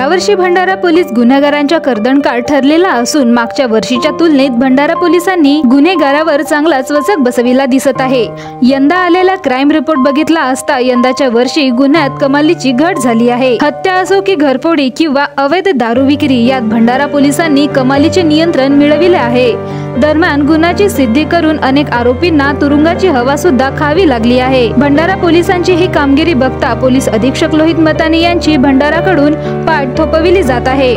यावर्षी भंडारा पोलीस गुन्हेगारांच्या कर्दनकाळ ठरलेला असून मागच्या वर्षीच्या तुलनेत भंडारा पोलिसांनी गुन्हेगारावर चांगलाच वचक बसविला दिसत आहे। यंदा आलेला क्राईम रिपोर्ट बघितला असता यंदाच्या वर्षी गुन्ह्यात कमालीची घट झाली आहे। हत्या असो की घरफोडी किंवा अवैध दारू विक्री यात भंडारा पोलिसांनी कमालीचे नियंत्रण मिळविले आहे। दरम्यान गुन्ह्याची सिद्धी करून अनेक आरोपींना तुरुंगाची हवा सुद्धा खावी लागली आहे। भंडारा पोलिसांची ही कामगिरी बघता पोलीस अधीक्षक लोहित मतानी यांची भंडाराकडून पाठ थोपविली जात आहे।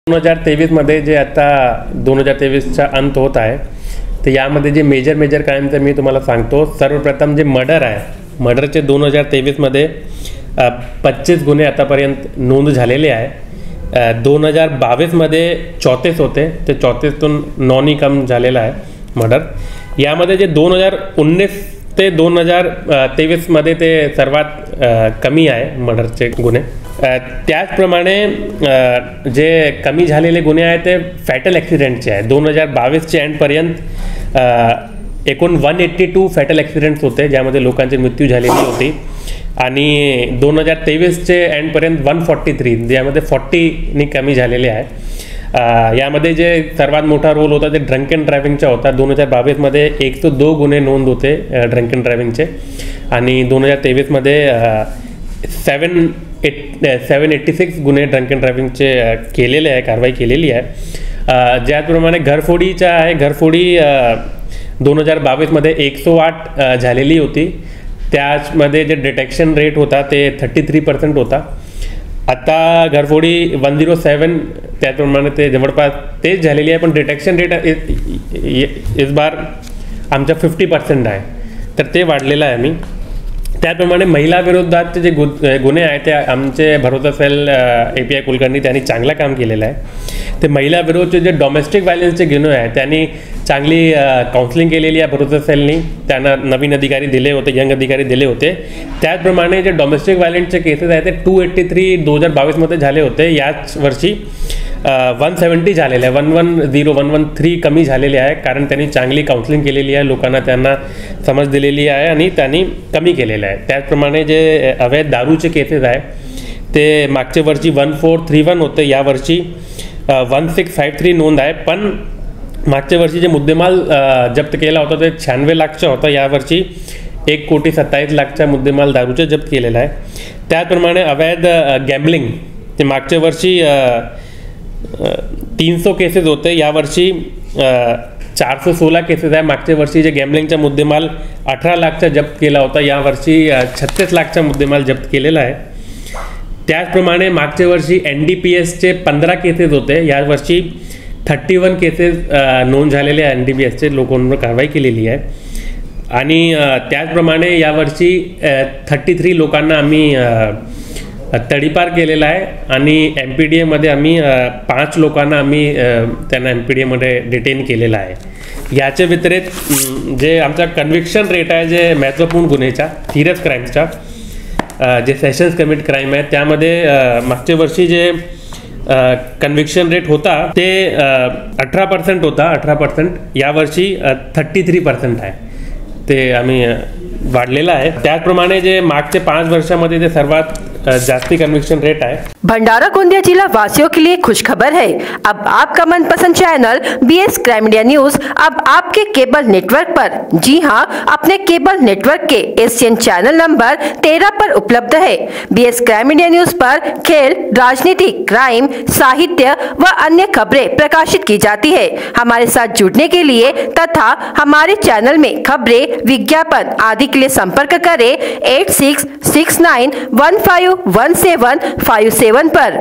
2023 मध्ये जे आता 2023चा अंत होत आहे तर यामध्ये जे मेजर क्राईमचं मी तुम्हाला सांगतो। सर्वप्रथम जे मर्डर आहे, मर्डरचे 2023 मध्ये 25 गुन्हे आतापर्यंत नोंद झालेले आहे। 2022 मध्ये 34 होते, ते 34तून 9 कम झालेला आहे मर्डर। यामध्ये जे 2019 ते 2023 मध्ये ते सर्वात कमी आहे मर्डरचे गुन्हे। त्याचप्रमाणे जे कमी झालेले गुन्हे आहेत ते फॅटल ॲक्सिडेंटचे आहे। 2022च्या एंडपर्यंत एकूण 182 फॅटल ॲक्सिडेंट्स होते ज्यामध्ये लोकांची मृत्यू झालेली होती आणि 2023चे एंडपर्यंत 143 ज्यामध्ये 40नी कमी झालेले आहे। यामध्ये जे सर्वात मोठा रोल होता ते ड्रंक अँड ड्रायव्हिंगचा होता। 2022 मध्ये 102 गुन्हे नोंद होते ड्रंक अँड ड्रायव्हिंगचे आणि 2023 मध्ये 786 गुन्हे ड्रंक अँड ड्रायव्हिंगचे केलेले आहे, कारवाई केलेली आहे। ज्याप्रमाणे घरफोडीचा आहे, घरफोडी 2022 मध्ये 108 झालेली होती। त्यामध्ये जे डिटेक्शन रेट होता ते 33% होता। आता घरफोडी 107 त्याप्रमाणे ते जवळपास तेच झालेली आहे, पण डिटेक्शन रेट इस बार आमचा 50% आहे, तर ते वाढलेलं आहे आम्ही। त्याचप्रमाणे महिला विरोधात जे गुन्हे आहेत ते आमचे भरोसा सेल API कुलकर्णी त्यांनी चांगलं काम केलेलं आहे। ते महिला विरोधचे जे डोमेस्टिक व्हायलन्सचे गुन्हे आहेत त्यांनी चांगली काउन्सिलिंग केलेली आहे भरोसा सेलनी। त्यांना नवीन अधिकारी दिले होते, यंग अधिकारी दिले होते। त्याचप्रमाणे जे डोमेस्टिक व्हायलन्सचे केसेस आहेत ते 283 2022 मध्ये झाले होते। याच वर्षी 170 झालेले आहे, 113 कमी झालेले आहे, कारण त्यांनी चांगली काउन्सिलिंग केलेली आहे, लोकांना त्यांना समज दिलेली आहे आणि त्यांनी कमी केलेलं आहे। त्याचप्रमाणे जे अवैध दारूचे केसेस आहे ते मागच्या वर्षी 1431 होते, यावर्षी 1653 नोंद आहे। पण मागच्या वर्षी जे मुद्देमाल जप्त केला होता ते 96 लाखचा होता, यावर्षी 1,27,00,000चा मुद्देमाल दारूचा जप्त केलेला आहे। त्याचप्रमाणे अवैध गॅम्बलिंग ते मागच्या वर्षी 300 केसेस होते, यावर्षी 416 केसेस आहे। मागच्या वर्षी जे गॅम्बलिंगचा मुद्देमाल 18 लाखचा जप्त केला होता, यावर्षी 36 लाखचा मुद्देमाल जप्त केलेला आहे। त्याचप्रमाणे मागच्या वर्षी NDPSचे 15 केसेस होते, यावर्षी 31 केसेस नोंद झालेले आहे NDPSचे, लोकांवर कारवाई केलेली आहे। आणि त्याचप्रमाणे यावर्षी 33 लोकांना आम्ही तडीपार केलेला आहे आणि MPDA मध्ये आम्ही 5 लोकांना आम्ही त्यांना MPDA मध्ये डिटेन केलेला आहे। याच्या व्यतिरिक्त जे आमचा कन्व्हिक्शन रेट आहे जे महत्त्वपूर्ण गुन्हेचा सिरियस क्राईमचा जे सेशन्स कमिट क्राईम आहे त्यामध्ये मागच्या वर्षी जे कन्व्हिक्शन रेट होता ते 18% होता, 18%। यावर्षी 33% आहे, ते आम्ही वाढलेला है। त्याचप्रमाणे जे मागचे 5 वर्षामध्ये जे सर्वात जास्ती कन्विक्शन रेट है। भंडारा गोंदिया जिला वासियों के लिए खुशखबर है। अब आपका मनपसंद channel BS crime India news अब आपके केबल नेटवर्क पर, जी हां, अपने केबल नेटवर्क के एशियन चैनल नंबर 13 पर उपलब्ध है। BS क्राइम इंडिया न्यूज पर खेल, राजनीति, क्राइम, साहित्य व अन्य खबरें प्रकाशित की जाती है। हमारे साथ जुड़ने के लिए तथा हमारे चैनल में खबरें, विज्ञापन आदि के लिए संपर्क करें 8669151757 पर।